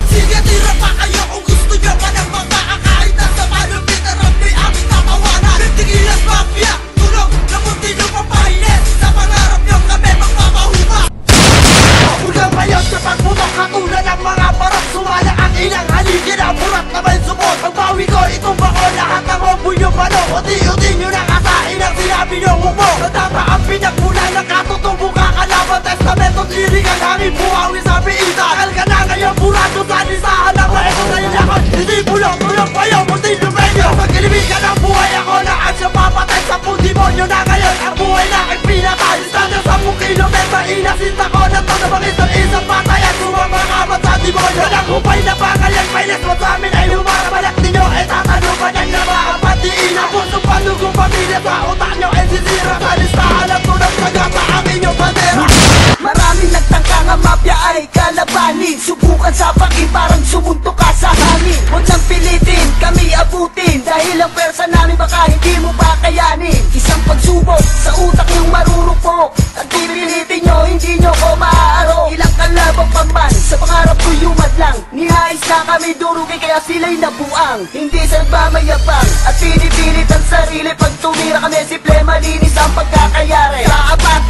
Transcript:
Sige, tira pa kayo kung gusto nyo pa ng mga kahit nasa malupit na rambi aming nakawanan. 50 kilos mafia, tulog na munti nyo papahinis. Sa pangarap nyo kami magpapahuma. Huwag ngayon sa pagputok katulad ng mga parang sumala ang ilang haligin. Ang burat na may sumot. Ang bawi ko itumba ko lahat ng obo nyo pano. Uti-uti nyo nakasain ang sinabi nyo humo. Natapa ang pinagmula ng katutubo kakalaban. Testamento't lirig ang hangin buhawi sa biitan. Kal ka na ngayon burado sa lisahan ng maego na ilakot. Hindi bulong-bulong kayo, munti lumenyo. Pag-ilibigan ang buhay ako na ang siya papatay sa demonyo na ngayon. Ang buhay na aking pinatay. Distansya 10 kilometro, inasinta ko na to na bangis ng isang patayan. Sumamakamat sa demonyo. Walang hupay na bangayan, pailis mo sa amin ay humarabalak ninyo. E tatanupan ang namahapatiin. Ang pusong palugong pamilya sa utak nyo ay sisira. Sa listahan ng tunang sagata ang inyong bandera. Maraming nagtangka nga mafia ay kalabanin. Subukan sa pangin parang sumuntok ka sa hangin. Huwag nang pilitin, kami abutin. Dahil ang persa namin baka hindi mo pa kayanin. Isang pagsubok sa utak niyong marurupok. At pipilitin nyo, hindi nyo ko maaaro. Ilang kalabang pamban, sa pangarap ko yumad lang. Nihais na kami durugi kaya sila'y nabuang. Hindi sa nagmamayabang at pinipilit ang sarili. Pag tumira kami simple malinis ang pagkakayari. Sa abante